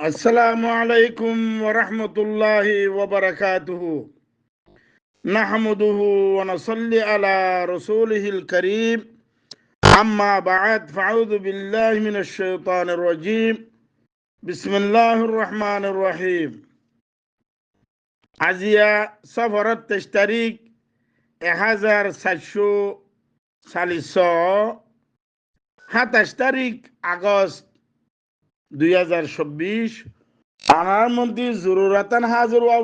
আসসালামু আলাইকুম ওয়া রাহমাতুল্লাহি ওয়া বারাকাতুহু। নাহমাদুহু ওয়া নুসাল্লি আলা রাসূলিহিল কারীম। আম্মা বা'দ ফাআউযু বিল্লাহি মিনাশ শাইতানির রাজীম। বিসমিল্লাহির রহমানির রহিম। আজিয়া সফরত 23 তারিখ 1447 তারিখ আগস্ট 2024 আনার মধ্যে জরুরাতান হাজির হওয়া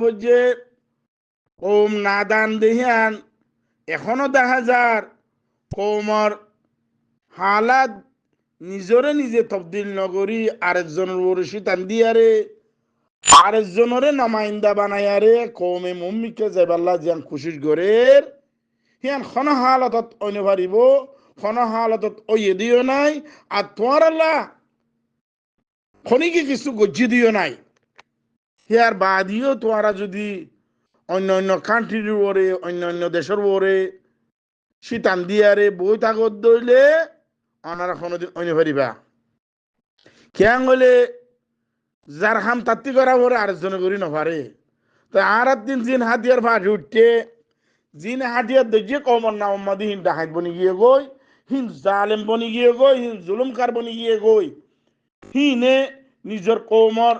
কৌম নাদান দেহিয়ান এখনো দেখা যার কৌমর হালাত নিজরে নিজে তবদিল নগরী আরেকজনের ওরসি টান দিয়ারে আরেকজনের নামাইন্দা বানায়ারে কৌমে মুম্মিকে যাইবাল্লা যেন খুশি গরের হিয়ান খন হালতত অন্য পারিব খন হালতত ওয়ে দিও নাই আর তোমার আল্লাহ খনিকে কিছু গজ্জি দিও নাই হিয়ার বাদিও তোমরা যদি অন্য অন্য কান্ট্রির ওরে অন্য অন্য দেশের ওরে শীতান দিয়ারে বই তাগত দইলে অনারা কোনোদিন অন্য পারিবা কেন হলে যার হাম তাত্তি করা ওরে আরেকজনে করি নপারে তো আর দিন জিন হাতিয়ার ফাঁসি উঠতে জিন হাতিয়ার দেখিয়ে কমর না উম্মাদি হিন ডাকাত বনি গিয়ে গই হিন জালেম বনি গিয়ে গই হিন জুলুমকার বনি গিয়ে গই হিনে নিজের কৌমর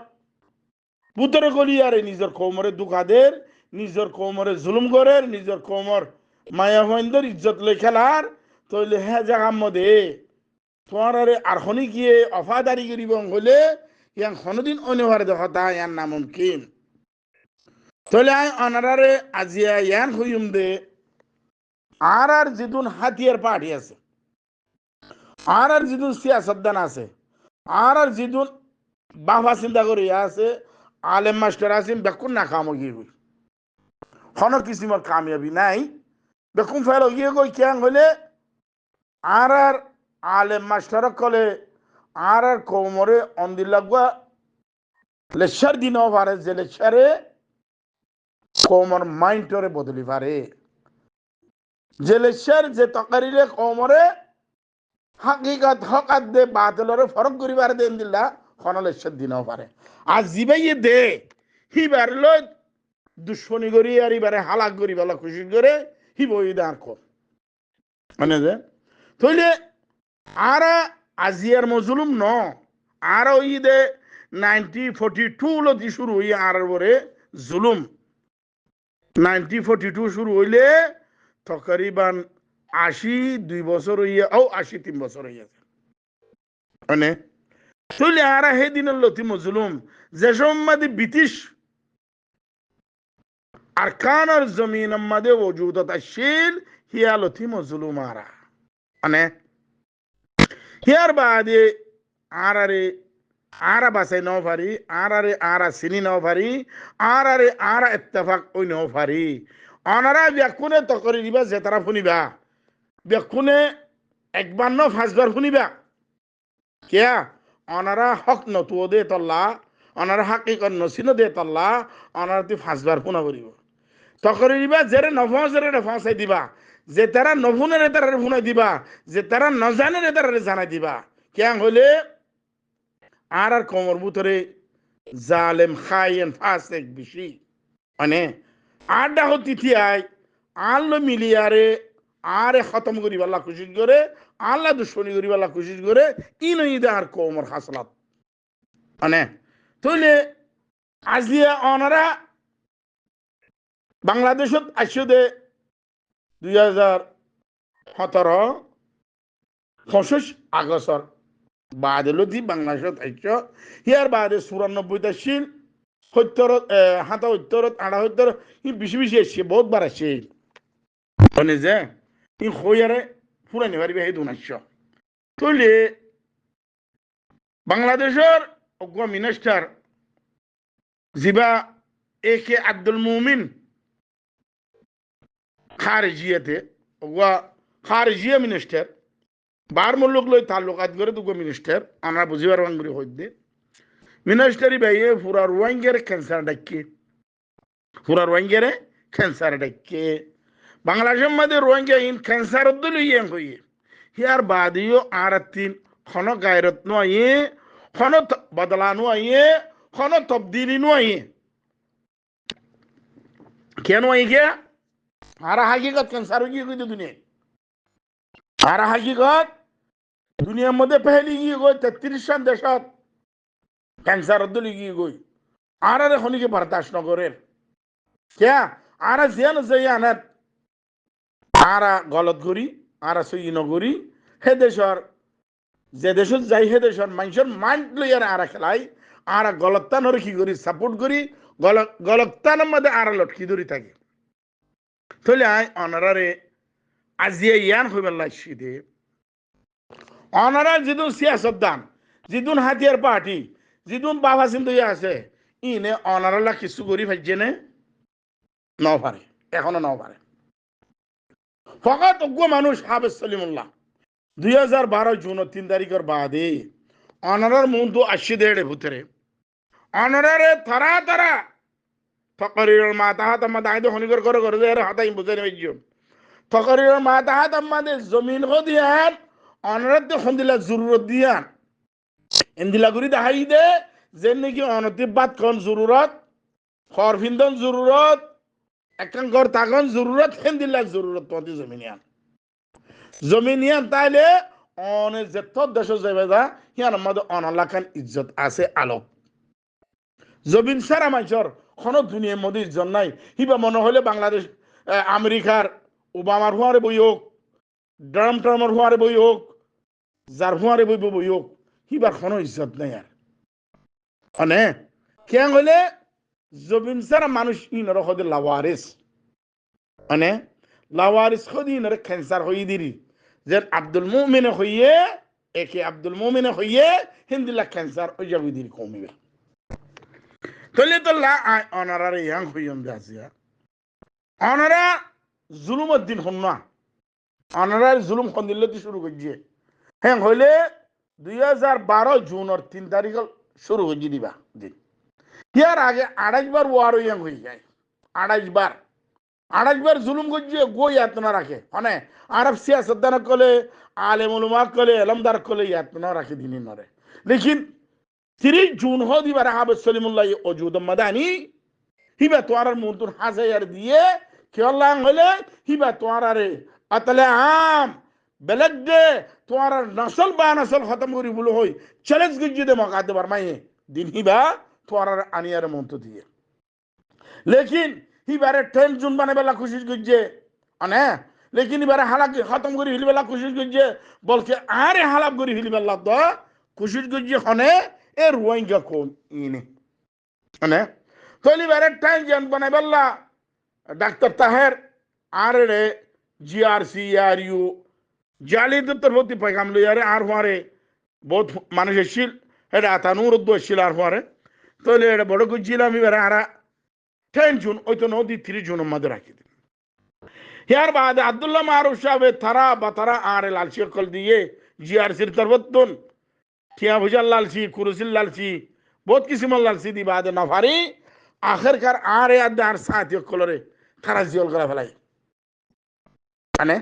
পুতরে গলিয়ারে নিজের কৌমরে দুকাদের নিজের কৌমরে জুলুম করের নিজের কৌমর মায়া হইন্দর ইজ্জত লই খেলার তইলে হ্যাঁ জাগার মধ্যে তোমার আর হনি গিয়ে অফাদারি করিব হলে ইয়াং হনদিন অনিবার দেখা ইয়ার নামুমকিন তইলে আই অনারারে আজিয়া ইয়ান হইম দে আর জিদুন হাতিয়ার পার্টি আছে আর জিদুন সিয়াসতদান আছে আর জিদুন বাবা চিন্তা করি আছে আলেম মাস্টার আসিম বেকুন না কাম গিয়ে গই হন কিসিমর কামিয়াবি নাই বেকুম ফেল গিয়ে গই কিয়াং হইলে আর আলেম মাস্টার কলে আর কৌমরে অন্দির লাগবা লেকচার দিন পারে যে লেকচারে কৌমর মাইন্ডরে বদলি পারে যে লেকচার যে তকারিলে কৌমরে হাকিকাত হকাত দে বাতিলরে ফরক করিবার দেন দিলা খন লেকচার দিন পারে আর জিবাইয়ে দে হিবার লই দুশ্মনী করি আর এবারে হালাক করি বলা খুশি করে হি বই দাঁড় কর মানে যে তইলে আর আজিয়ার মজলুম ন আর ওই দে 1942 লতি শুরু হই আর বরে জুলুম 1942 শুরু হইলে তকরিবান 82 বছর হইয়া ও 83 বছর হইয়াছে মানে তইলে আর হে দিনের লতি মজলুম যে সম্মাদি ব্রিটিশ আরকানের জমিন মধ্যে ওজুদত আসিল হিয়ালতি মজলুম আরা মানে হিয়ার বাদে আরে আরা বাসাই নাও পারি আরা চিনি নাও পারি আরা ইত্তেফাক ওই নাও পারি অনারা ব্যাকুনে তকরি দিবা যে তারা শুনিবা ব্যাকুনে একবার ন পাঁচবার শুনিবা কিয়া অনারা হক নতুয় দে তল্লা অনারা হাকিকত নচিন দে তল্লা অনারা তুই পাঁচবার শুনা করিব তকরি দিবা যেরে নফাঁসেরে নফাঁসাই দিবা যে তারা নফুনের তারা শুনাই দিবা যে তারা নজানের তারা জানাই দিবা কেন হলে আর কমর ভিতরে জালেম খাইয়েন ফাসেক বেশি মানে আড্ডা হতিথি আই আল্লো মিলিয়ারে আরে খতম করি বাল্লা খুশি করে আল্লাহ দুশ্মনী করি বাল্লা খুশি করে ইন ঈদে আর কমর হাসলাত মানে তইলে আজিয়া অনারা বাংলাদেশত আসে 2017 আগস্টর বাদে লতি বাংলাদেশত আইস ইয়ার বাদে 94 আসছিল 70 78 ই বেশি বেশি আসছে বহুত বার আসছে মানে যে ই হইয়ারে ফুরানি পারিবে সেই দুন আসছ তইলে বাংলাদেশের অগ্র মিনিস্টার জিবা এ কে আব্দুল মুমিন খারিজিয়াতে ওয়া খারিজিয়া মিনিস্টার বার মুলুক লই তাল্লুকাত করে দুগো মিনিস্টার আমরা বুঝিবার বাঙ্গুরি হইতে মিনিস্টারি বাইয়ে পুরা রোহিঙ্গার ক্যান্সার ডাক্কে বাংলাদেশের মধ্যে রোহিঙ্গা ইন ক্যান্সার লইয়ে হইয়ে হিয়ার বাদিও আর তিন খন গায়রত নয়ে খন বদলানো আইয়ে কোনো তবদিলি নয় কেন গিয়া আর হাকিকত ক্যান্সার গিয়ে কই দুনিয়ায় আর হাকিকত দুনিয়ার মধ্যে পেহলি গিয়ে গই 33 দেশত ক্যান্সার দলি গিয়ে গই আর খনিকে বরদাস্ত নগরের क्या आरा जियान जयानत आरा गलत करी आरा सही नगरी हे देशर যে দেশত যাই হে দেশর মানুষের মাইন্ড লইয়ার আরা খেলাই আরা গলতানোর কি করি সাপোর্ট করি গলতানোর মধ্যে আরা লটকি ধরি থাকে তাহলে আই অনারারে আজিয়ে ইয়ান হইবার লাগছি দে অনারা যেদিন সিয়াসত দান যেদিন হাতিয়ার পার্টি যেদিন বাবা সিন্ধু আছে ইনে অনারালা কিছু করি ভাইছে নে নাও পারে এখনো নাও পারে ফকাত অজ্ঞ মানুষ হাফেজ সলিমুল্লাহ 2012 জুন 3 তারিখের বাদে অনারার মুন্দু আসি দেড়ে ভুতরে অনারারে তারা তারা ফকরির মাতাহাত আমাদের আইদে হনিকর করে করে দে হাতাই বুঝে নেইছো ফকরির মাতাহাত আমাদের জমিন হো দিয়ান অনারাতে হন্দিলা জরুরত দিয়ান ইন্দিলা গুরি দেখাই দে যে নাকি অনতিবাদ কোন জরুরত খরফিন্দন জরুরত একখান ঘর থাকুন জরুরত হেন্দিল্লা জরুরত তোমাদের জমিনিয়ান তাইলে অনেক যেত দেশ যাইবে যা হিয়ার মধ্যে অনালাখান ইজ্জত আছে আলোক জমিন সারা মানুষের কোনো দুনিয়ার মধ্যে ইজ্জত নাই হিবা মনে হলে বাংলাদেশ আমেরিকার ওবামার হুয়ারে বই হোক ড্রাম ট্রামের হুয়ারে বই হোক যার হুয়ারে বই হোক হিবার কোনো ইজ্জত নাই আর মানে কেন হলে জমিন সারা মানুষ ইনর হদে লাওয়ারিস মানে লাওয়ারিস হদি ইনর ক্যান্সার হই দিরি যে আব্দুল মুমিন হইয়ে একে আব্দুল মুমিন হইয়ে হিন্দিলা ক্যান্সার ওই যাবি দিরি কমিবে তাহলে তো লা অনারারে ইয়াং হইয়ম দাসিয়া অনারা জুলুমের দিন হন না অনারার জুলুম কোন দিল্লতি শুরু করছে হ্যাঁ হইলে 2012 জুনের 3 তারিখ শুরু হয়ে দিবা দিন ইয়ার আগে 28 বার ওয়ার ইয়াং হয়ে যায় 28 বার জুলুম করছে গো ইয়াতনা রাখে মানে আরব সিয়াসতদান কলে আলেম উলামা কলে এলমদার কলে ইয়াতনা রাখে দিনই নরে লেকিন 30 জুন হ দিবার হাফেজ সলিমুল্লাহ ওজুদ মাদানি হিবা তোয়ারার মুনতুন হাজার দিয়ে কেলাং হলে হিবা তোয়ারারে আতলে আম বেলেগ দে তোয়ারার নসল বা নসল খতম করি বলে হই চ্যালেঞ্জ গিয়ে দে মকা দেবার মাই দিন হিবা তোয়ারার আনিয়ার মন্ত দিয়ে লেকিন হিবারে 10 জুন বানাবেলা কোশিশ করছে মানে লেকিন এবারে হালাক খতম করে হিলবেলা কোশিশ করছে বলকে আরে হালাপ করে হিলবেলা তো কোশিশ করছে হনে এ রোহিঙ্গা কোন ইনে মানে তৈলি এবারে 10 জন বানাবেলা ডাক্তার তাহের আর রে জিআরসি আর ইউ জালি দত্তর হতে পাইগাম লইয়ারে আর হওয়ারে বহুত মানুষ এসেছিল এটা আতানুর উদ্দেশ্যছিল আর হওয়ারে তৈলি এটা বড় করছিলাম এবারে আর 10 জুন ওই তো নদী 30 জুনের মধ্যে রাখি দিন ইয়ার বাদে আব্দুল্লাহ মারুফ সাহেব তারা বা তারা আর লালসি কল দিয়ে জিআরসির তরবতুন ঠিয়া ভুজাল লালসি কুরুসিল লালসি বহুত কিসিমর লালসি দি বাদে নফারি আখেরকার আর আদে আর সাথী কলরে তারা জিয়ল গলা ফেলাই মানে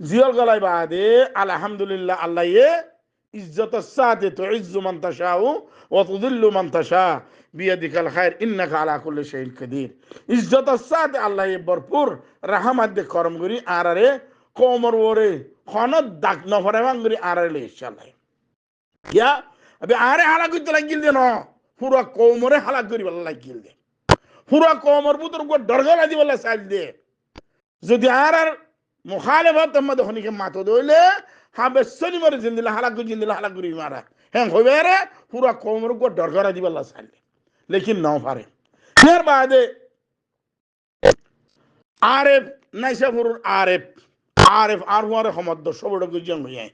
জিয়ল গলাই বাদে আলহামদুলিল্লাহ আল্লাহ ইজ্জত সাথে তো ইজ্জু মান তাশাউ ওয়া তুযিল্লু মান তাশা বিয়াদিকাল খায়র ইন্নাকা আলা কুল্লি শাইইন কাদির ইজ্জত সাথে আল্লাহ ভরপুর রহমত দে করম করি আরারে কোমর ওরে খনত দাগ নফরে বাঙ্গরি আরারে ইনশাআল্লাহ কিয়া আবে আরে হালাক করতে লাগিল দে ন পুরা কোমরে হালাক করি বলা লাগিল দে পুরা কোমর বুতর গো ডরগলা দি বলা সাইল দে যদি আর মুখালেফত মধ্যে হনিকে মাতো দইলে হাবে সলিমর জিন্দিলা হালাক করি মারা হ্যাঁ হইবে রে পুরা কোমর গো ডরগলা দি বলা সাইল लेकिन नौ फारे फिर बाद आरिफ नाइसाफुर आरिफ आरवारे हमद सबड़ गुजन हुए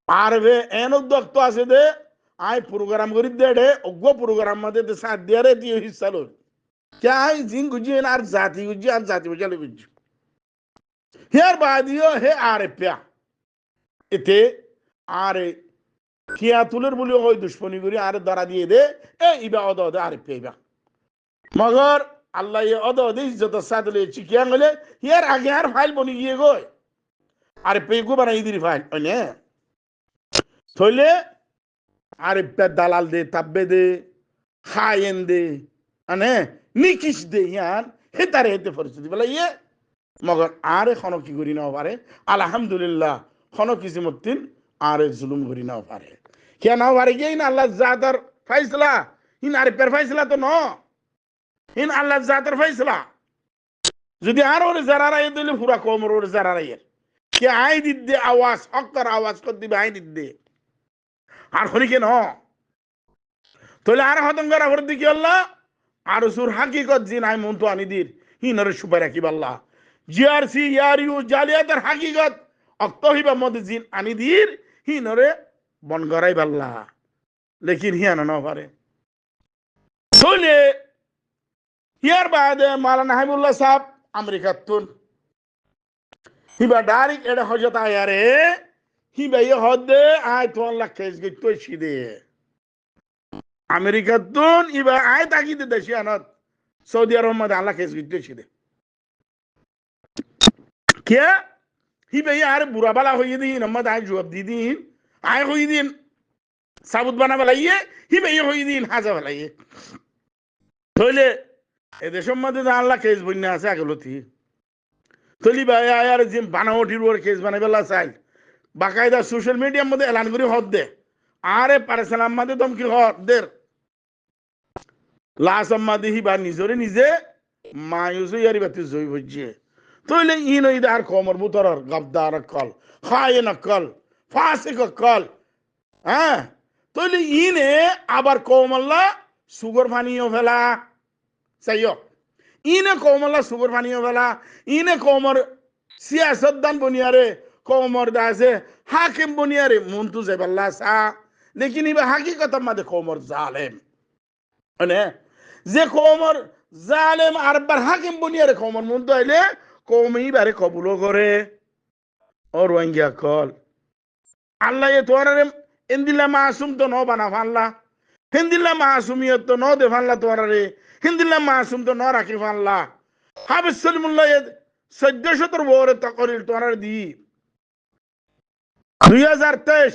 आरवे एन उद्योग आसे दे आय प्रोग्राम करी दे डे ओगो प्रोग्राम मध्ये ते साथ दे रे ती हिस्सा लो क्या आय जिन गुजी आर जाती गुजी गुजी फिर बाद यो हे आरिफ प्या इते आरे किया तुलर बोलियो होय दुश्मनी करी आरे दरा दिए दे ए इबा अदो दे आरे पेबा मगर अल्लाह ये अदो दे इज्जत साथ ले चिकिया गले यार आगे यार फाइल बनी गए गो आरे पे को बनाई दी फाइल अने थोले আরিফে দালাল দে তাব্বে দে খায়েন দে মানে নিকিস দে ইয়ান হেতারে হেতে পরিস্থিতি বলে ইয়ে মগর আরে খন কি করি নাও পারে আলহামদুলিল্লাহ খন কিছু মতিন আরে জুলুম করি নাও পারে কে নাও পারে গিয়ে আল্লাহ জাদার ফাইসলা ইন আরিফের ফাইসলা তো ন ইন আল্লাহ জাদার ফাইসলা যদি আর ওর জারারাই দিলে পুরা কমর ওর জারারাইয়ের কে আই দিদ্দে আওয়াজ হকার আওয়াজ কর দিবে আই দিদ্দে আর হরি কেন তাহলে আর হতম করা ভর দিকে আল্লাহ আর সুর হাকিকত জিন আই মন তো আনি দির হিনর সুপাই রাখিব আল্লাহ জিআরসি ইয়ারিউ জালিয়াতের হাকিকত অক্ত হইবা মদ জিন আনি দির হিনরে বন গরাই আল্লাহ লেকিন হিয়ানা ন পারে তাহলে ইয়ার বাদে মাওলানা হাবিবুল্লাহ সাহেব আমেরিকাতুন হিবা ডাইরেক্ট এটা হজত আয়ারে হিবা ইয়ে হদে আয় তো আল্লাহ কেস গিয়ে তো সিদে আমেরিকাতুন ইবা আয় তাকিদে দেশি আনত সৌদি আরব মধ্যে আল্লাহ কেস গিয়ে তো সিদে কে হিবা ইয়ে আরে বুড়া বালা হইয়ে দিন আম্মদ আয় জবাব দি দিন আয় হইয়ে দিন সাবুত বানা বেলাইয়ে হিবা ইয়ে হইয়ে দিন হাজা বেলাইয়ে তাহলে এদেশের মধ্যে আল্লাহ কেস বন্যা আছে আগলতি তলি ভাই আয়ার যে বানাওটির ওর কেস বানাই বেলা চাই বাকায়দা সোশ্যাল মিডিয়ার মধ্যে এলান করে হদ দে আরে পারেসালাম মাদে তম কি হদ দের লাসম মাদে হিবা নিজরে নিজে মায়ুস ইয়ারি বাতি জয় হচ্ছে তইলে ইন ইদা আর কমর মুতরর গবদার কল খায়েন কল ফাসিক কল হ্যাঁ তইলে ইনে আবার কমল্লা সুগর পানিও ফেলা চাইও ইনে কমল্লা সুগর পানিও ফেলা ইনে কমর সিয়াসতদান বনিয়ারে কমর দাসে হাকিম বনিয়ারে মন্তু জেবাল্লা সা লেকিন ইবা হাকিকত মাদে কমর জালেম মানে যে কমর জালেম আরবার হাকিম বনিয়ারে কমর মন্তু আইলে কম ইবারে কবুল করে ও রোহিঙ্গা কল আল্লাহ এ তোরারে এন্দিলা মাসুম তো ন বানা ফানলা হিন্দিল্লা মাসুমিয়ত তো ন দে ফানলা তোরারে হিন্দিল্লা মাসুম তো ন রাখি ফানলা হাবিস সলিমুল্লাহ 1400 বরে তকরির তোরার দি 2023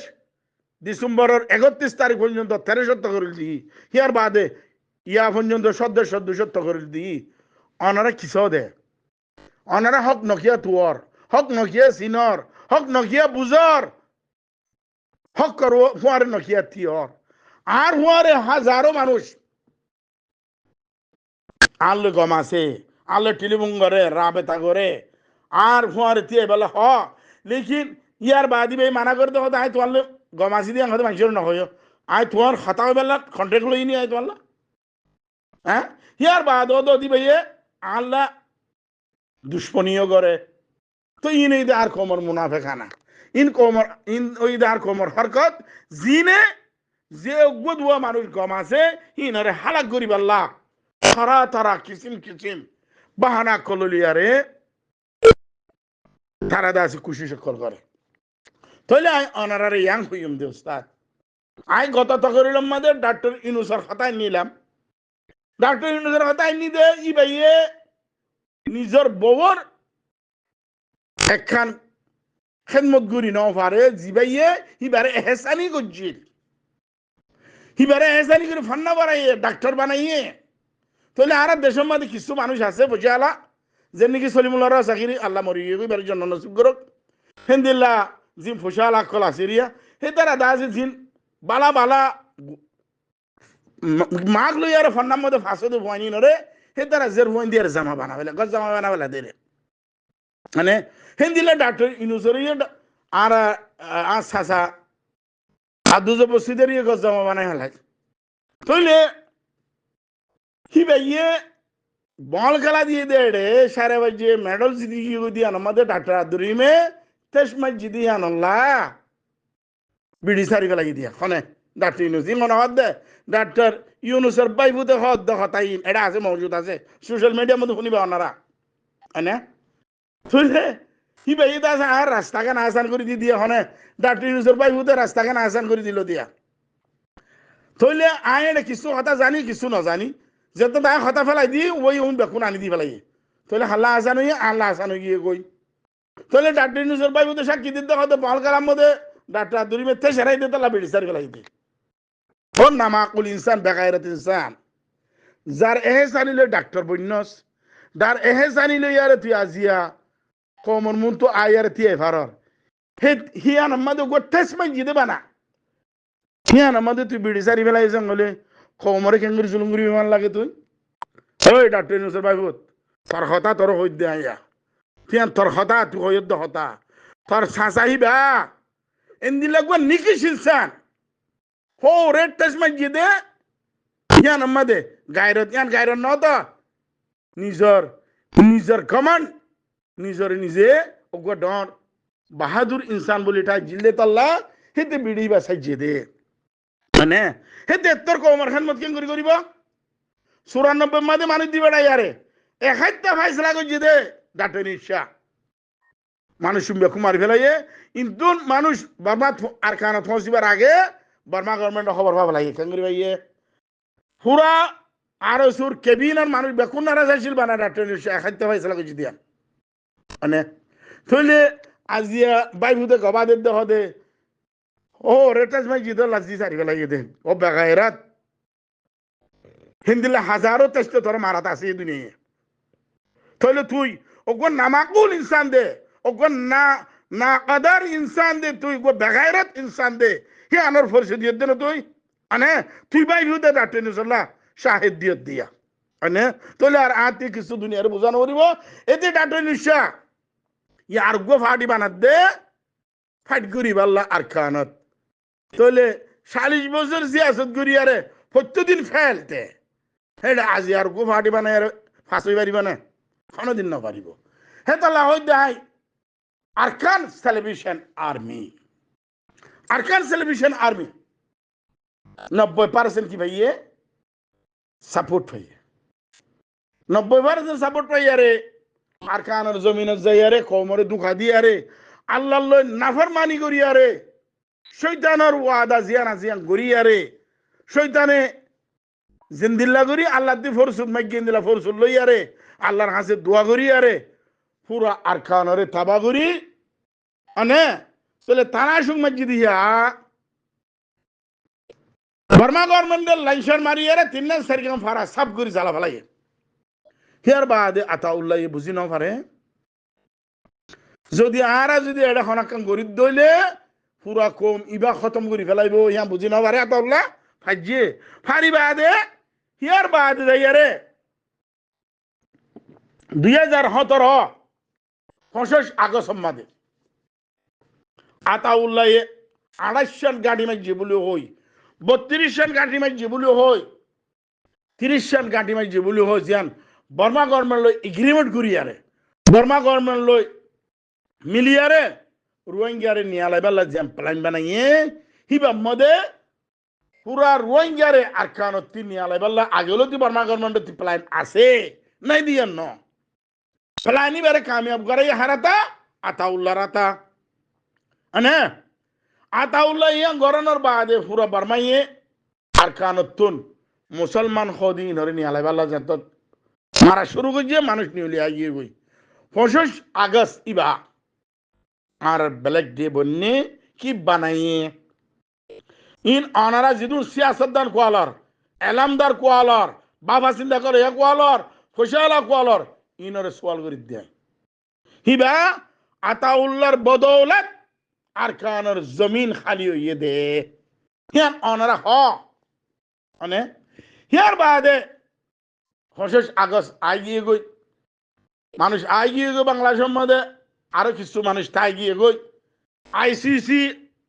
ডিসেম্বরের 31 তারিখ পর্যন্ত 1300 তকরির দি ইয়ার বাদে ইয়া পর্যন্ত 200 তকরির দি অনারা কিসো দে অনারা হক নকিয়া তুয়ার হক নকিয়া সিনর হক নকিয়া বুজর হক করো হুয়ারে নকিয়া তিয়র আর হুয়ারে হাজারো মানুষ আল্লে গমাসে আল্লে টেলিফোন করে রাবেতা করে আর হুয়ারে তিয়ে বেলা হ লেকিন ইয়ার বাদি ভাই মানা করতে হতো আয় তোমার গমাসি দিয়ে হয়তো মানুষের নহয় আয় তোমার হতা বেলা কন্ট্যাক্ট লইনি আয় তোমার হ্যাঁ ইয়ার বাদ ও দি ভাইয়ে আল্লাহ দুশ্মনীয় করে তো ইন এই আর কোমর মুনাফেখানা ইন কোমর ইন ওই আর কোমর হরকত জিনে যে গদুয়া মানুষ গম আছে ইনারে হালাক করি আল্লাহ তারা তারা কিসিম কিসিম বাহানা কললিয়ারে তারা দাসি খুশি সকল করে তাহলে আই অনারারে ইয়াং হইম দে উস্তাদ আই গত তকরিল মাদের ডাক্তার ইনুসর খাতায় নিলাম ডাক্তার ইনুসর খাতায় নি দে ই ভাইয়ে নিজর বউর একখান খেদমত করি ন পারে জিবাইয়ে হিবারে এহসানি করছিল হিবারে এহসানি করে ফান্না বানাইয়ে ডাক্তার বানাইয়ে তাহলে আর দেশের মধ্যে কিছু মানুষ আছে বুঝে আলা যে নাকি সলিমুল্লাহ চাকরি আল্লাহ মরি এবার জন্য নসিব করক হেন্দিল্লা জিম ফুসাল আকল আসিরিয়া হে তারা দাসে জিন বালা বালা মাগ লই আর ফান্নার মধ্যে ফাঁসে তো ভয়নি নরে হে তারা জের ভয় দিয়ে জামা বানাবেলা গজ জামা বানাবেলা দেরে মানে হেন্দিল্লা ডাক্তার ইনুসরি আর আশা আর দুজো বস্তিদের ইয়ে গজ জামা বানাই হেলাই তইলে কি ভাইয়ে বল খেলা দিয়ে দে রে সারে বাজে মেডল জিদি দিয়ে আমাদের ডাক্তার আদুরিমে তেস মাস জিদি আনল্লা বিড়ি সারি ফেলাই দিয়া খনে ডাক্তার ইউনুস ইমন হদ দে ডাক্তার ইউনুসের বাইবুতে হদ দে হতাই এটা আছে মজুদ আছে সোশ্যাল মিডিয়ার মধ্যে শুনিবে ওনারা হ্যাঁ তুইলে কি ভাই এটা আছে আর রাস্তাখান আসান করে দি দিয়ে হনে ডাক্তার ইউনুসের বাইবুতে রাস্তাখান আসান করে দিল দিয়া তইলে আয় এটা কিছু কথা জানি কিছু নজানি যেহেতু তাই হতা ফেলাই দি ওই বেকুন আনি দি ফেলাই তাহলে হাল্লা আসান হয়ে আল্লাহ আসান হয়ে গিয়ে কই তাহলে ডাক্তার ইউনুসের বাইবুতে সাক্ষী দিতে হয়তো বল কালার মধ্যে ডাক্তার আদুরি মেথে সেরাই দিতে বেড়ি সারি ফেলাই দি ও নামাকুল ইনসান বেগায়রত ইনসান যার এহসানি লই ডাক্তার বন্যস যার এহসানি লই ইয়ারে তুই আজিয়া কমর মুন তো আয়ারে তুই এভারর হে হিয়ান আমাদের গোটেস মান জিদে বানা হিয়ান আমাদের তুই বিড়ি সারি ফেলাই জঙ্গলে কমরে কেঙ্গুরি জুলুঙ্গুরি বিমান লাগে তুই ওই ডাক্তার ইউনুসের বাইবুত তোর হতা তোর হইত দে আইয়া হিয়ান তোর হতা তুই হইত দে হতা তোর সাসাহি বা এন্দি লাগবা নিকিস ইনসান হো রেড টেস মান জিদে ইয়ান আমাদের গায়রত ইয়ান গায়রত ন তো নিজর নিজর কমান নিজর নিজে ওগো ডর বাহাদুর ইনসান বলি তা জিল্লে তাল্লা হেতে বিড়ি বা সাইজে দে মানে হেতে তোর কমর খান মত কেন করিব 94 মাদে মানুষ দিবে না ইয়ারে একাইতা ফাইসলা কইছে দে ডাক্তার নিশা মানুষ বেকু মারি ফেলাইয়ে কিন্তু মানুষ বাবা আর কানা পৌঁছিবার আগে বার্মা গভর্নমেন্ট খবর পাবা লাগে কেন করি ভাইয়ে পুরা আর সুর কেবিন আর মানুষ বেকুন নারাজ আসছিল বানা ডাক্তার নিশা একাইতা ফাইসলা কইছে দিয়া মানে থইলে আজিয়া বাইবুদে গবাদে দেহ দে ও রেটাস মাই জিদ লাজি সারি ফেলাই দে ও বেগায়রাত হিন্দিলে হাজারো টেস্ট তোর মারাত আছে দুনিয়া তাহলে তুই ওগো নামাকুল ইনসান দে ওগো না না কাদার ইনসান দে তুই গো বেগায়রাত ইনসান দে হে আনর ফরসে দিয়ে দে না তুই আনে তুই বাই ভিউতে ডাক্তার নিসল্লাহ শাহিদ দিয়ে দিয়া আনে তাহলে আর আতি কিছু দুনিয়ার বোঝানো করিব এতে ডাক্তার নিশা ইয়ার গো ফাটি বানাত দে ফাইট করিব আল্লাহ আর খানত তাহলে 40 বছর সিয়াসত করিয়ারে প্রত্যেকদিন ফেলতে হেডা আজি আর গো ফাটি বানায় ফাঁসই পারিব না কোনোদিন না পারিব হে তাল্লা হই দেখাই Arakan salvation army Arakan salvation army 90% কি ভাইয়ে সাপোর্ট পাইয়ে 90% সাপোর্ট পাইয়া রে আরকানের জমিনত যাইয়া রে কমরে দুঃখা দিয়া রে আল্লাহ নাফরমানি করিয়া রে শৈতানের ওয়াদা জিয়ানা জিয়ান গড়িয়া রে শৈতানে জিন্দিল্লা করি আল্লাহ দি ফরসুদ মাইগিন দিলা ফরসুদ লইয়া রে আল্লাহর কাছে দোয়া করিয়া রে পুরা আরকানরে তাবা করি আনে চলে তানা সুখ মসজিদ ইয়া বর্মা গভর্নমেন্টের লাইনশন মারিয়া রে 3 তারিখ ফারা সব করি জ্বালা ফেলাই হিয়ার বাদে আতাউল্লাহ বুঝি ন পারে যদি আরা যদি এটা খনাকান গরিব দইলে পুরা কম ইবা খতম করি ফেলাইব ইয়া বুঝি ন পারে আতাউল্লাহ ফাজিয়ে ফারি বাদে হিয়ার বাদে যাইয়া রে 2017 25 আগস্ট মাদে আতাউল্লাহ 28 গাড়ি মাঝে বলে হই 32 গাড়ি মাঝে বলে হই 30 গাড়ি মাঝে বলে হই জিয়ান বর্মা গভর্নমেন্ট লই এগ্রিমেন্ট করিয়ারে বর্মা গভর্নমেন্ট লই মিলিয়ারে রোহিঙ্গারে নিয়ালাইবাল্লা জিয়ান প্ল্যান বানাইয়ে হিবা মদে পুরা রোহিঙ্গারে আরকানতি নিয়ালাইবাল্লা আগেলো দি বর্মা গভর্নমেন্ট প্ল্যান আছে নাই দিয়ান ন প্ল্যানি বারে কামিয়াব করে হারাতা আতাউল্লাহ রাতা আনে আতাউল্লাহ ইয়া গরানোর বাদে পুরা বর্মাইয়ে আরকানতুন মুসলমান খদি নরে নিয়ালাইবাল্লা যত মারা শুরু করছে মানুষ নিয়ে আগিয়ে গই 25 আগস্ট ইবা আর ব্ল্যাক ডে বন্যে কি বানাইয়ে ইন অনারা জিদু সিয়াসতদান কোয়ালার এলামদার কোয়ালার বাবা চিন্তা করে এক কোয়ালার ফসলা কোয়ালার ইনরে সওয়াল করে দেয় হিবা আতাউল্লাহর বদৌলত আরকানের জমিন খালি হইয়ে দে হিয়ান অনারা হ মানে হিয়ার বাদে 25 আগস্ট আগিয়ে গই মানুষ আগিয়ে গই বাংলাদেশের মধ্যে আরো কিছু মানুষ তাই গিয়ে গই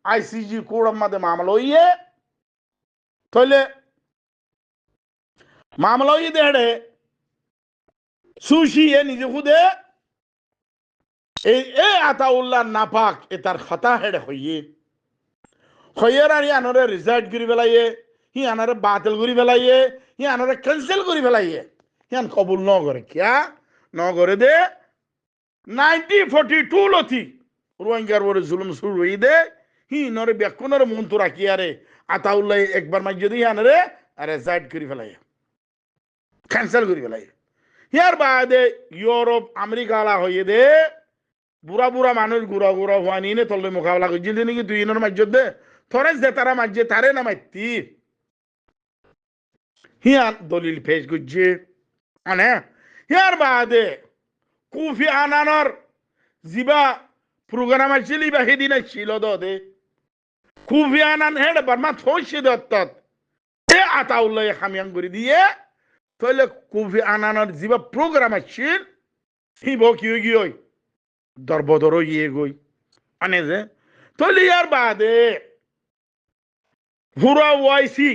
আইসিজি কোড়ের মধ্যে মামলা হইয়ে তাহলে মামলা হইয়ে দেড়ে সুশি এ নিজে খুদে এই আতাউল্লাহ নাপাক এ তার খতা হেড়ে হইয়ে হইয়ের আর আনরে রিজাইড করি ফেলাইয়ে হি আনারে বাতিল করি ফেলাইয়ে হি আনারে ক্যান্সেল করি ফেলাইয়ে হিয়ান কবুল ন করে কিয়া ন করে দে 1942 লথি রোহিঙ্গার বড় জুলুম শুরু হই দে হি নরে বেকুনরে মন তো রাখি আরে আতাউল্লাহ একবার মাঝ যদি আনরে আরে রিজাইড করি ফেলাইয়ে ক্যান্সেল করি ফেলাইয়ে হিয়ার বাদে ইউরোপ আমেরিকা আলা হইয়ে দে বুড়া বুড়া মানুষ গুড়া গুড়া হওয়া নিয়ে তলে মোকাবেলা করছিল নাকি তুই ইনোর মাঝে দে থরেস দে তারা মাঝে তারে না মাইতি হিয়ান দলিল পেশ করছে মানে হিয়ার বাদে কুফি আনানোর জিবা প্রোগ্রাম আছিল বা সেদিন ছিল দে কুফি আনান হেড বার্মা থইছে দত্তত এ আতাউল্লাহ খামিয়াং করে দিয়ে তাহলে কুফি আনানোর জিবা প্রোগ্রাম আছিল হিব কি গিয়ে দরবদর ইয়ে গই মানে যে তাহলে ইয়ার বাদে হুরা ওয়াইসি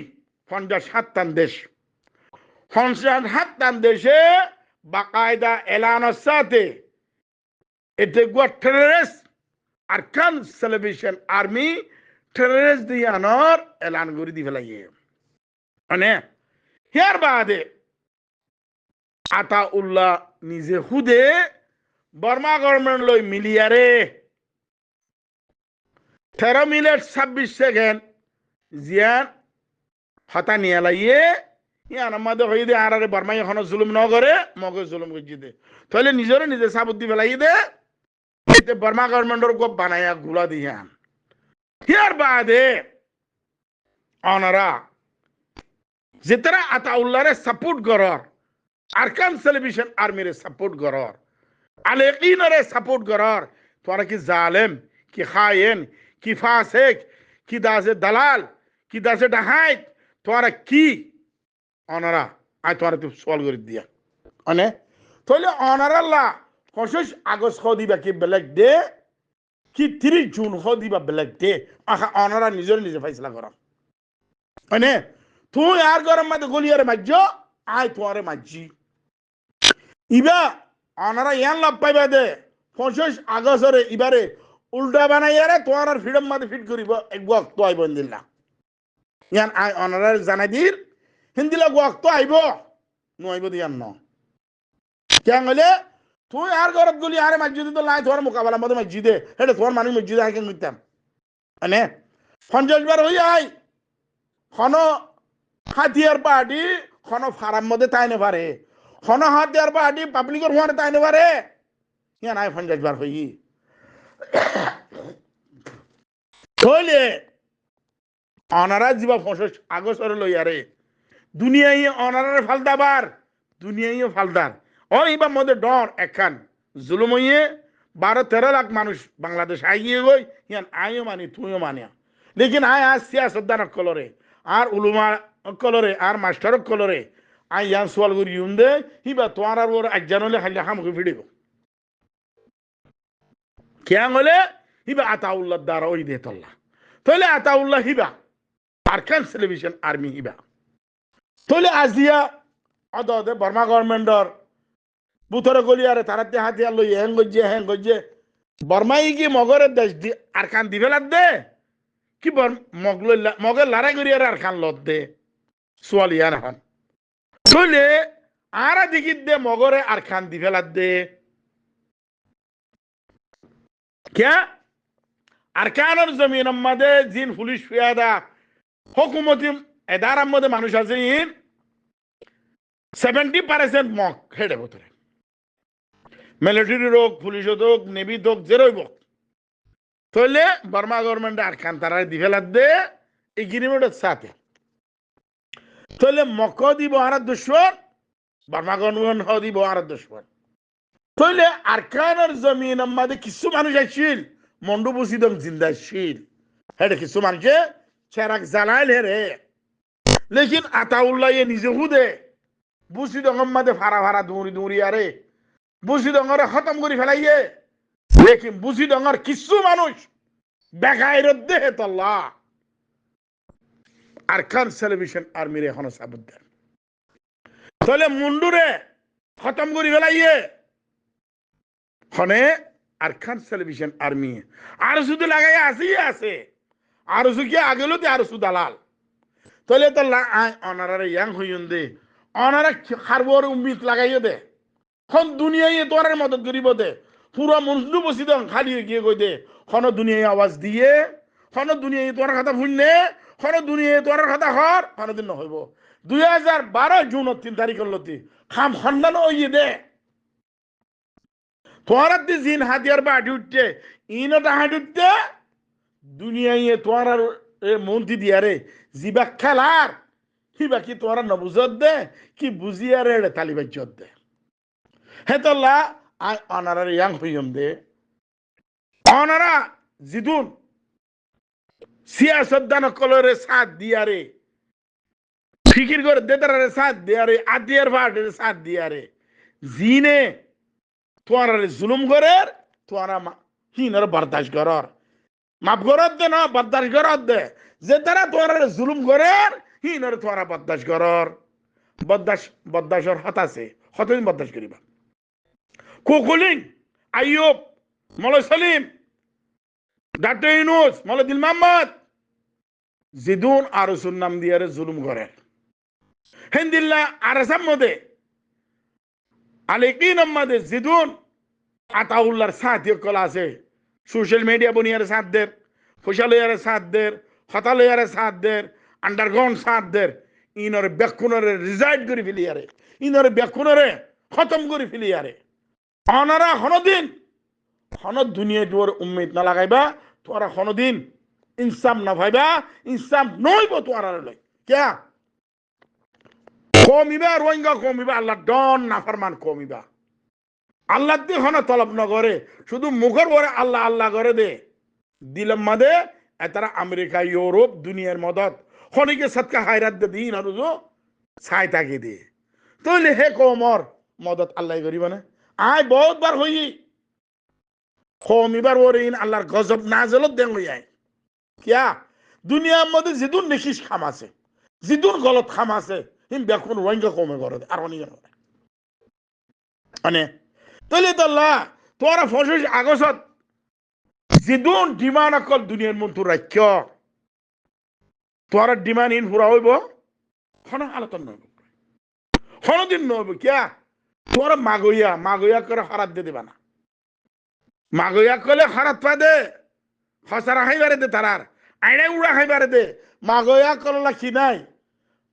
57 দেশ 57 দেশে বাকায়দা এলানোর সাথে এতে গুয়া terrorist Arakan salvation army terrorist দিয়ে আনার এলান করে দি ফেলাইয়ে মানে হিয়ার বাদে আতাউল্লাহ নিজে খুদে বর্মা গভর্নমেন্ট লই মিলিয়ারে 13 মিনিট 26 সেকেন্ড জিয়ান হতা নিয়ে লাইয়ে ইয়ান আমাদের হয়ে দে আর বর্মা এখনো জুলুম ন করে মগে জুলুম করছি দে তাহলে নিজরে নিজে সাবুদ্দি ফেলাই দে এতে বর্মা গভর্নমেন্টর গোপ বানায়া গুলা দিয়ান হিয়ার বাদে অনারা যেতারা আতাউল্লাহরে সাপোর্ট করার আরকান সেলিব্রেশন আর্মিরে সাপোর্ট করার আলেকিনরে সাপোর্ট করার তোরা কি জালেম কি খায়েন কি ফাসেক কি দাসে দালাল কি দাসে ডাহাইত তোরা কি অনারা আই তোরা তো সওয়াল করে দিয়া মানে তাহলে অনারাল্লাহ 25 আগস্ট খ দিবা কি বেলেগ ডে কি 30 জুন খ দিবা বেলেগ ডে আহা অনারা নিজের নিজে ফাইসলা করা মানে তুই আর গরম মধ্যে গলিয়ারে মাজ্জ আই তোরে মাজ্জি ইবা অনারা ইয়ান লাভ পাইবা দে 25 আগস্টরে ইবারে উল্টা বানাইয়ারে তোমার আর ফ্রিডম মাঝে ফিট করিব এক ওয়াক্ত আইব ইনদিল্লাহ ইয়ান আই অনারার জানাই দির হিন্দিলা ওয়াক্ত আইব নইব দিয়ান ন কেন হলে তুই আর গরব গলি আরে মসজিদে তো লাই তোমার মোকাবেলা মধ্যে মসজিদে হেটা তোমার মানুষ মসজিদে আইকে নিতাম মানে 50 বার হই আই খন হাতিয়ার পার্টি খন ফারাম মধ্যে তাইনে পারে খন হাতিয়ার পার্টি পাবলিকের হওয়ার তাইনে পারে ইয়ান আই 50 বার হই হইলে অনারা যা 25 আগস্টরে লইয়ারে দুনিয়ায় অনারারে ফালদাবার দুনিয়ায় ফালদার ও এবার মধ্যে ডর একখান জুলুম হইয়ে 12-13 লাখ মানুষ বাংলাদেশ আইয়ে গই ইয়ান আইও মানি তুইও মানিয়া লেকিন আয় আজ সিয়াসতদান কলরে আর উলুমা কলরে আর মাস্টার কলরে আই ইয়ান সোয়াল করি ইউন্দে হিবা তোমার আর ওর একজন হলে খালি হামকে ফিরিব কেন হলে হিবা আতাউল্লাহ দ্বারা ওই দে তল্লা তাহলে আতাউল্লাহ হিবা আরকান সেলিব্রেশন আর্মি হিবা তাহলে আজিয়া অদে বর্মা গভর্নমেন্টর বুথরে গলিয়ারে তারাতে হাতিয়ার লই হ্যাং গজ্জে বর্মাই কি মগরের দেশ দি আরকান দি ফেলার দে কি মগের লড়াই করিয়ারে আরকান লত দে সোয়ালিয়ার হন তাহলে আর দিকিত দে মগরে আরকান দি ফেলার দে क्या আরকানের জমিনের মধ্যে জিন পুলিশ ফিয়াদা হুকুমতি এদারার মধ্যে মানুষ আছে 70% মক হেডে ভিতরে মিলিটারি হোক পুলিশ হোক নেভি হোক যেরই হোক তাহলে বর্মা গভর্নমেন্ট আরকান তারা দি ফেলার দে এগ্রিমেন্টের সাথে তাহলে মক দিব আর দুশ্মন বর্মা গভর্নমেন্ট দিব আর দুশ্মন তাহলে আরকানের জমিনের মধ্যে কিছু মানুষ আসছিল মন্ডু বুসিদম জিন্দাশীল হেডে কিছু মানুষে চেরাক জ্বালাইল হেরে লেকিন আতাউল্লাহ নিজে হুদে বুসিদঙ্গর মধ্যে ফারা দৌড়ি আরে বুসিদঙ্গরে খতম করে ফেলাইয়ে লেকিন বুসিদঙ্গর কিছু মানুষ বেকায়রত দেহে তল্লা আরকান সেলিব্রেশন আর্মির এখনো সাবুদ দেন তাহলে মুন্ডুরে খতম করে ফেলাইয়ে হনে আরকান সেলিব্রেশন আর্মি আর শুধু লাগাই আছে আর কি আগেলো তে আর দালাল তাহলে তো অনারারে ইয়াং হইন দে অনারা খারবর উম্মিত লাগাইও দে খন দুনিয়ায় তোরার মদত করিব দে পুরো মনসু বসি দে খালি গিয়ে কই দে খন দুনিয়ায় আওয়াজ দিয়ে খন দুনিয়ায় তোর কথা শুননে খন দুনিয়ায় তোর কথা হর খন দিন হইব 2012 জুন 3 তারিখের লতি খাম খন্ডানো হইয়ে দে তোরা জিন হাতিয়ার বাটি উঠতে ইনটা হাঁটি উঠতে দুনিয়ায় তোর মন্ত্রী দিয়ারে জিবা খেলার হি বাকি তোরা নবুজত দে কি বুঝিয়ারে এড়ে তালিবাজ্জত দে হেতল্লা আই অনারার ইয়াং হইম দে অনারা জিদুন সিয়াসত দান কলরে সাথ দিয়ারে ফিকির করে দেতারে সাথ দিয়ারে আদিয়ার ভাটের সাথ দিয়ারে জিনে তোরারে জুলুম করে তোরা হিনর বরদাস্ত করর মাফ করত দে না বরদাস্ত করত দে যে তারা তোরারে জুলুম করে হিনর তোরা বরদাস্ত করর বরদাস্তর হত আছে হতদিন বরদাস্ত করিবা কুকুলিং আইয়ুব মৌলা সলিম ডাক্তার ইউনুস মৌলা দিল মোহাম্মদ জিদুন আর নাম দিয়ারে জুলুম করে হেন্দিল্লা আরসাম মদে আলিকিন মদে জিদুন আতাউল্লাহর সাথ কল আছে সোশ্যাল মিডিয়া বনিয়ারে সাথ দের ফসলারে সাথ দের হতালয়ারে সাথ দের আন্ডারগ্রাউন্ড সাথ দের ইনরে বেকুনরে রিজাইড করে ফেলিয়ারে ইনরে বেকুনরে খতম করে ফেলিয়ারে অনারা হনদিন হনদ দুনিয়া তোর উম্মিদ না লাগাইবা তোরা হনদিন ইনসাম না ভাইবা ইনসাম নইব তোরা লই কিয়া কমিবা রোহিঙ্গা কমিবা আল্লাহ ডন নাফরমান কমিবা আল্লাহ দি হন তলব ন করে শুধু মুখের পরে আল্লাহ আল্লাহ করে দে দিলম মাদে এতারা আমেরিকা ইউরোপ দুনিয়ার মদত হনিকে সৎকা হায়রাত দে দিন আর ছাই তাকি দে তইলে হে কমর মদত আল্লাহ করিবা না আয় বহুত বার হই কমিবার ওরে ইন আল্লাহর গজব নাজলত দেন হই আয় কিয়া দুনিয়ার মধ্যে জিদুন নেকিস খাম আছে জিদুন গলত খাম আছে হিম বেকুন রোহিঙ্গা কমে করে আর অনেক মানে তইলে তো আল্লাহ তোরা ফসল আগসত জিদুন ডিমান্ড অকল দুনিয়ার মন তোর রাখ্য তোরা ডিমান্ড ইন পুরা হইব খন আলোচন নইব দিন নইব কিয়া তোরা মাগইয়া করে হারাত দিয়ে দিবা না মাগইয়া কলে হারাত পা দে হসারা খাইবারে দে তারার আইনে উড়া খাইবারে দে মাগইয়া কললা কি নাই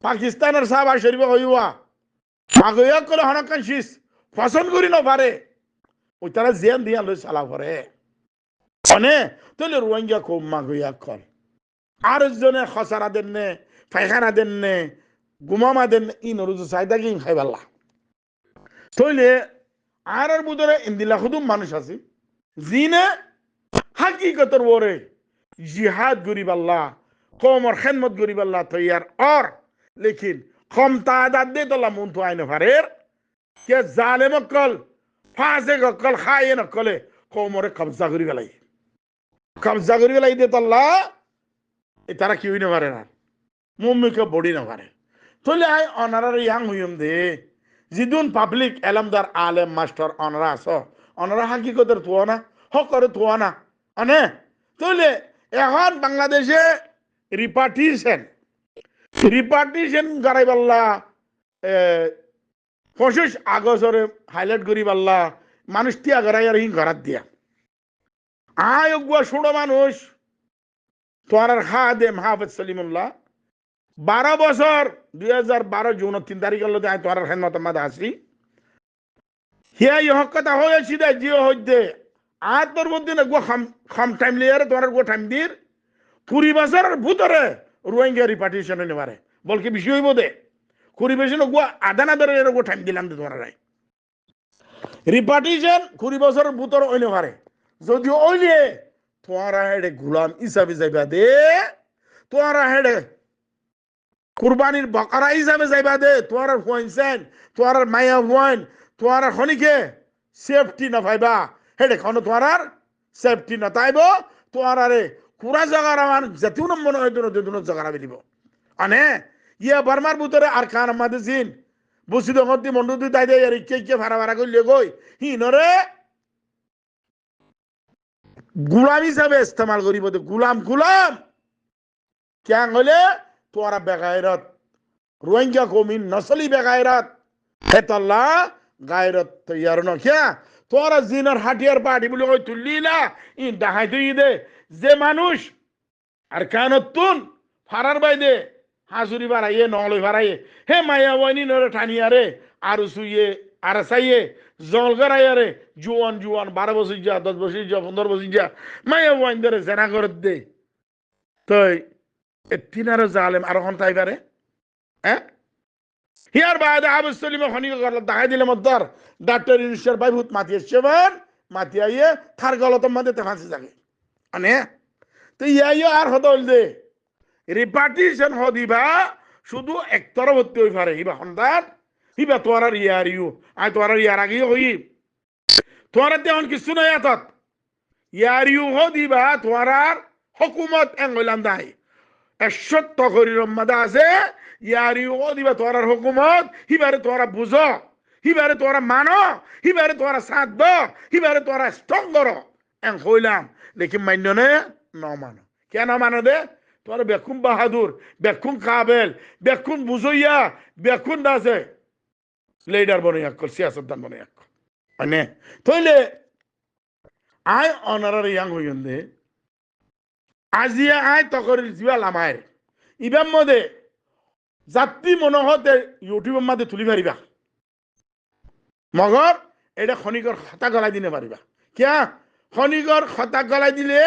পাকিস্তানের সাহাবা শরীফ হইবা মাগইয়া কলে হনকান শীষ পছন্দ করি না পারে ওই তারা জিয়ান দিয়া লই চালা করে অনে তাহলে রোহিঙ্গা খুব মাগইয়া কল আর জনে খসারা দেন নে পায়খানা দেন নে গুমামা দেন ই নরুজু চাইদা কি খাইবাল্লা তইলে আর বুদরে ইন্দিলা খুদুম মানুষ আছে জিনে হাকিকতর ওরে জিহাদ গরিবাল্লাহ কমর খেদমত গরিবাল্লাহ তৈয়ার আর লেকিন কম তাদাদ দে তোলা মন তো আইনে ফারের কে জালেম কল ফাসে কল খায়ে ন কলে কমরে কবজা করি গেলাই দে তোলা এ তারা কি হইনে পারে না মুম্মিকে বডি না পারে তইলে আই অনারার ইয়াং হইম দে জিদুন পাবলিক এলামদার আলেম মাস্টার অনারা আস অনারা হাকিকতের তুয়া না হকরে তুয়া না অনে তইলে এখন বাংলাদেশে রিপার্টিশন গারাইবাল্লা 25 আগস্টরে হাইলাইট করি পাল্লা মানুষ তিয়া গড়াই আর হিং ঘরাত দিয়া আয় গুয়া ষোড়ো মানুষ তোমার খা দে মাহফুজ সলিমুল্লাহ 12 বছর 2012 জুন 3 তারিখ হল আয় তোমার খেদমত মাদা আসি হিয়া ইহক কথা হয়েছি দে জিও হইতে আর তোর মধ্যে না গুয়া খাম টাইম লিয়ারে তোমার গুয়া টাইম দির 20 বছরের ভিতরে রোহিঙ্গা রিপার্টিশন হইতে পারে বলকে বেশি হইব দে 20 বছর গুয়া আদানা ধরে এর গুয়া টাইম দিলাম দে তোমার রিপার্টিশন 20 বছরের ভিতরে হইতে পারে যদি ওইলে তোমারা হেডে গুলাম হিসাবে যাইবা দে তোমারা হেডে কুরবানির বকরা হিসাবে যাইবা দে তোমার হইছেন তোমার মায়া হইন তোমার খনিকে সেফটি না পাইবা হেডে খন তোমার সেফটি না তাইব তোমারে কুরা জায়গা রামান জাতীয় নম্বর হয় দুনো জায়গা দিব আনে ইয়া বার্মার ভিতরে আর খান আমাদের জিন বসিদ হতি মন্ডুদি তাই দে আর কে ভাড়া করলে গই হিনরে গুলাম হিসাবে ইস্তেমাল করিব গুলাম কেন হলে তোরা বেগায়রত রোহিঙ্গা কমিন নসলি বেগায়রত হেতাল্লা গায়রত তৈয়ার নখিয়া তোরা জিনার হাটিয়ার পার্টি বলে ওই তুললিলা ই ডাহাই তুই দে যে মানুষ আর কানতুন ফারার বাইদে হাজুরি বাড়াইয়ে নলই বাড়াইয়ে হে মায়া ওয়ানি নরে ঠানিয়ারে আর সুইয়ে আর সাইয়ে জল গড়াইয়ারে জুয়ান 12 বছর যা 10 বছর যা 15 বছর যা মায়া ওয়াইন ধরে জেনা করে দে তই এ তিনারো জালেম আর হন তাইবারে হ্যাঁ হিয়ার বাদে আবুসলিমে খনিক গলত দেখাই দিলে মদ্দার ডাক্তার ইউনিসের ভাই ভূত মাতিয়ে সেবার মাতিয়াইয়ে থার গলতম মধ্যে তে ফাঁসি থাকে মানে তো ইয়াইও আর হতে হইল দে রিপার্টিশন হদিবা শুধু একতরফ হতে হই পারে ইবা সন্তান ইবা তোমার আর ইয়ার ইউ আই তোমার ইয়ার আগেই হই তোমার তেমন কিছু নাই এতত ইয়ার ইউ হদিবা তোমার আর হকুমত এঙ্গলাম দায় এসত্য করির মাদা আছে ইয়ার ইউ হদিবা তোমার আর হকুমত হিবারে তোরা বুঝো হিবারে তোরা মানো হিবারে তোরা সাথ দ হিবারে তোরা স্ট্রং করো এং হইলাম লেকিন মান্য নে ন মানো কেন মানো দে তোমার বেকুম বাহাদুর বেকুম কাবেল বেকুম বুঝইয়া বেকুম দাসে লিডার বনে এক সিয়াসতদান বনে এক মানে তইলে আই অনারার ইয়াং হইন্দে আজিয়া আই তকরির জিবা লামায়ের ইবাম মধ্যে যাত্রী মনোহতে ইউটিউবের মধ্যে তুলি পারিবা মগর এটা খনিকর খতা গলাই দিনে পারিবা কিয়া খনিকর খতা গলাই দিলে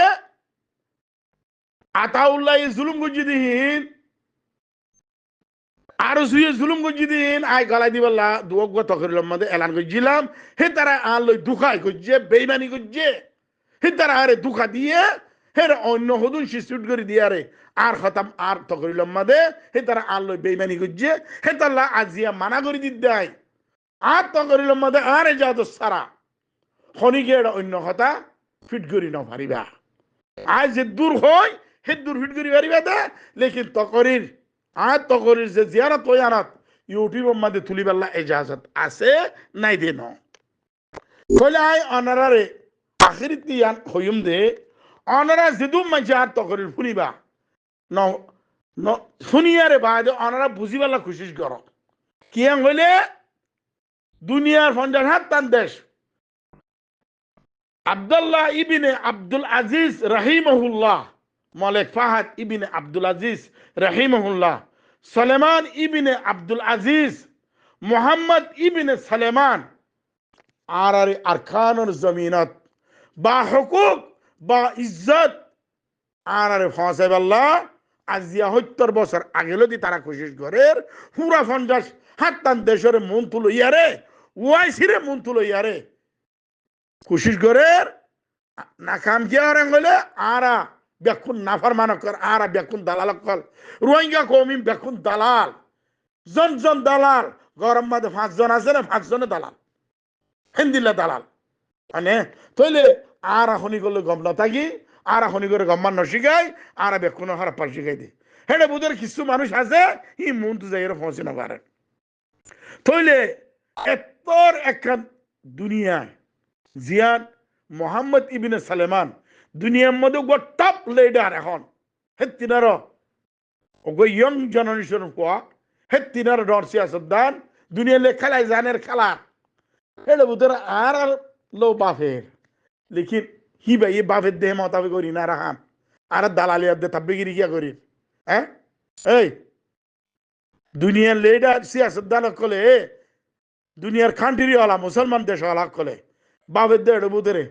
আতাউল্লাহ জুলুম গুজি দিন আর সুয়ে জুলুম গুজি দিন আই গলাই দিবল্লা দুয়ক তকরির মধ্যে এলান গজিলাম হে তারা আনলই দুখাই গজে বেইমানি গজে হে তারা আরে দুখা দিয়ে হে অন্য হদুন সিস্টুট করে দিয়ে আরে আর খতাম আর তকরির মধ্যে হে তারা আনলই বেইমানি গজে হে তাল্লা আজিয়া মানা করে দিত দেয় আর তকরির মধ্যে আর যাত সারা খনিকে অন্য কথা ফিট করি ন পারিবা আজ যে দূর হয় হে দূর ফিট করি পারিবা দে লেকিন তকরির আর তকরির যে জিয়ারত তৈয়ারত ইউটিউবের মধ্যে তুলি পাল্লা এজাজত আছে নাই দে ন কইলে আই অনারারে আখিরি তিয়ান হইম দে অনারা যেদুম মাঝে আর তকরির শুনিবা ন ন শুনিয়ারে বাদে অনারা বুঝিবালা খুশিস কর কিয়াং হইলে দুনিয়ার 50 দেশ আব্দুল্লাহ ইবিনে আব্দুল আজিজ রাহিমাহুল্লাহ মালিক ফাহাদ ইবিনে আব্দুল আজিজ রাহিমাহুল্লাহ সুলেমান ইবিনে আব্দুল আজিজ মোহাম্মদ ইবিনে সুলেমান আর আর আরকানুল জমিনত বা হুকুক বা ইজ্জত আর আর ফসাইবাল্লাহ আজিয়া 70 বছর আগে লদি তারা কোশিশ করে পুরা 50 দেশের মন তুলো ইয়ারে ওয়াইসিরে মন তুলো ইয়ারে কোশিশ করে নাকাম কি আর হলে আরা বেকুন নাফার মানকর আরা বেকুন দালাল কল রোহিঙ্গা কৌমি বেকুন দালাল জন দালাল গরম মাঝে 5 জন আছে না 5 জনে দালাল হিন্দিলা দালাল মানে তইলে আরা হনি করলে গম না থাকি আরা হনি করে গম্মান নশিকাই আরা বেকুন হারা পাল শিখাই দে হেডে বুধের কিছু মানুষ আছে ই মন তো যাই পৌঁছে না পারে তইলে এতর একখান দুনিয়ায় জিয়ান মোহাম্মদ ইবিনে সালেমান দুনিয়ার মধ্যে টপ লিডার এখন হে তিনার ওগো ইয়ং জেনারেশন কোয়া হে তিনার ডর সিয়াসতদান দুনিয়া লে খেলায় জানের খেলা এটা বুধের আর লো বাফের লেকিন হি ভাই বাফের দেহ মতাবে করি না রাহাম আর দালালি দে তাব্বিগিরি কিয়া করি হ্যাঁ এই দুনিয়ার লিডার সিয়াসতদান কলে দুনিয়ার খান্টিরিওয়ালা মুসলমান দেশওয়ালা কলে বাবের দেড় বুধরে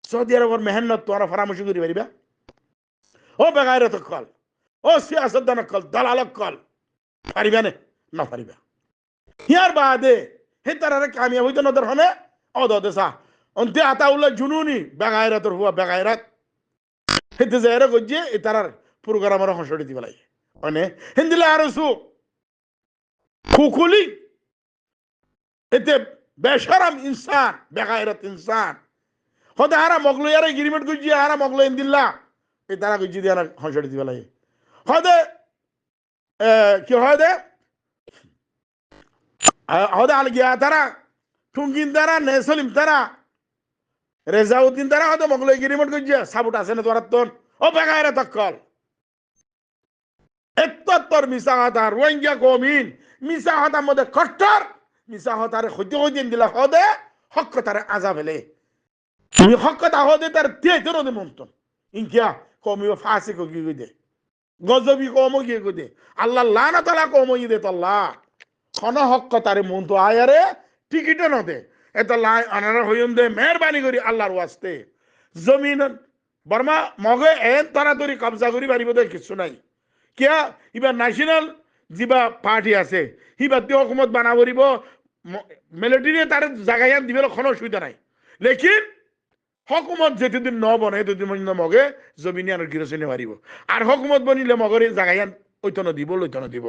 সৌদি আরবের মেহনত তোরা পরামর্শ করি পারিবা ও বেগায়রত কল ও সিয়াসতদান কল দালাল কল পারিবা না পারিবা ইয়ার বাদে হে তারা কামিয়াব হইতো নদর হনে অদে সা অন্তে আতাউল্লাহ জুনুনি বেগায়রতর হুয়া বেগায়রত হেতে যায়রা গজ্জে এ তারার প্রোগ্রামের হসড়ি দিবলাই মানে হিন্দিলে আরসু খুকুলি এতে বেশরম ইনসান বেগায়রত ইনসান হতে হারা মগলো ইয়ার এগ্রিমেন্ট গুজি হারা মগলো ইন্দিল্লা এ তারা গুজি দিয়ে হসড়ি দিবলাই হতে কি হয় দে হতে আল গিয়া তারা টুঙ্গিন তারা নেসলিম তারা রেজাউদ্দিন তারা হতে মগলো এগ্রিমেন্ট গুজি সাবুট আছে না তোর তোর ও বেগায়রত কল এত্তর মিশা হতার রোহিঙ্গা কমিন মিশা হতার মধ্যে কট্টর মিশা হতারে হইতে হইতে দিলা হদে হক তারে আজা ফেলে তুমি হক তা হদে তার তেতে নদে মন্তন ইনকিয়া কমি ফাসি কো কি দে গজবি কমো কি দে আল্লাহ লানা তালা কমো ই দে তল্লাহ খন হক তারে মন্ত আয়ারে টিকিট নদে এত লাই আনারা হইম দে মেহরবানি করি আল্লাহর ওয়াস্তে জমিন বর্মা মগে এন তাড়াতাড়ি কবজা করি পারিব দে কিছু নাই কিয়া এবার ন্যাশনাল যিবা পার্টি আছে হিবাতি হকুমত বানাবরিব মিলিটারি তার জাগাইয়ান দিবে কোনো অসুবিধা নাই লেকিন হকুমত যেদিন ন বনে সেদিন মগে জমিনে আর গিরসিনে মারিব আর হকুমত বনিলে মগরে জাগাইয়ান ঐতন দিব লৈতন দিব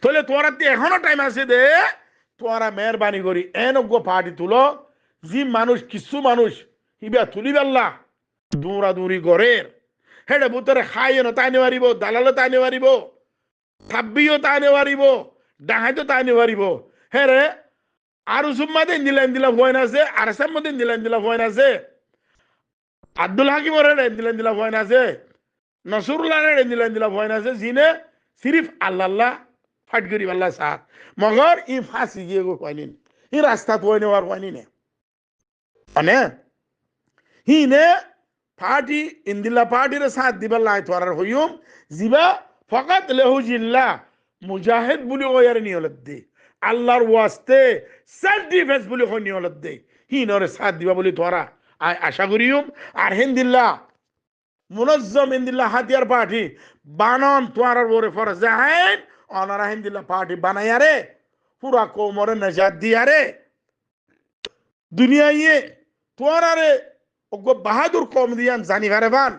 তাহলে তোরা এখনো টাইম আছে দে তোরা মেহরবানি করি এনজ্ঞ পার্টি তুলো যে মানুষ কিছু মানুষ ইবা তুলি বেল্লা দৌড়া দৌড়ি গড়ের হেডে বুতরে খাইও তাইনে মারিব দালালো তাইনে মারিব থাব্বিও তাইনে মারিব ডাহাইতো তাইনে মারিব হ্যাঁ রে আর উসুম্মাদে দিলেন দিলা ভয় আছে আর আসাম মধ্যে দিলেন দিলা ভয় আছে আব্দুল হাকিমরে দিলেন দিলা ভয় আছে নসরুল্লাহ দিলেন দিলা ভয় আছে জিনে সিরিফ আল্লাহ ফাট করি আল্লাহ সাথ মগর ই ফাঁসি গিয়ে গো কয়নি ই রাস্তা বই নেওয়ার কয়নি নে মানে হি নে পার্টি ইন্দিল্লা পার্টির সাথ দিবার লাই তোরার হইম জিবা ফকাত লেহু জিল্লা মুজাহিদ বলি ওয়ার নিয়লত দে আল্লাহর ওয়াস্তে সেলফ ডিফেন্স বলি কই নিয়লত দে হি নরে সাথ দিবা বলি তোরা আশা করিম আর হিন্দিল্লা মুনজ্জম ইন্দিল্লা হাতিয়ার পার্টি বানন তোরার ওরে ফরজ জাহান অনারা হিন্দিল্লা পার্টি বানায়ারে পুরা কোমরে নজাত দিয়ারে দুনিয়া ইয়ে তোরারে ওগো বাহাদুর কম দিয়ান জানি ভারেবান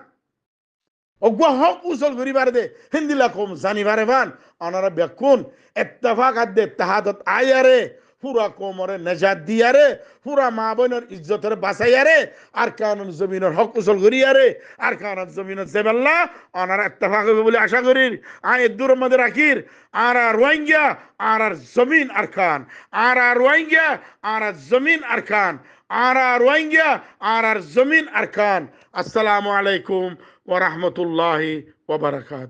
ওগো হক উসল গরিবার দে হিন্দিলা কম জানি ভারেবান অনারা বেকুন ইত্তেফাক আদে ইত্তেহাদত আয়ারে পুরা কোমরে নজাত দিয়ারে পুরা মা বোনের ইজ্জতের বাঁচাইয়ারে আর কানুন জমিনের হক উসল করিয়ারে আর কানুন জমিনের জেবাল্লা অনারা ইত্তেফাক হবে বলে আশা করি আয় দূর মধ্যে রাখির আর রোহিঙ্গা আর জমিন আরকান আর রোহিঙ্গা আর জমিন আরকান আর রোহিঙ্গা আর জমিন আরকান আসসালামু আলাইকুম ওয়া রাহমাতুল্লাহি ওয়া বারাকাতুহু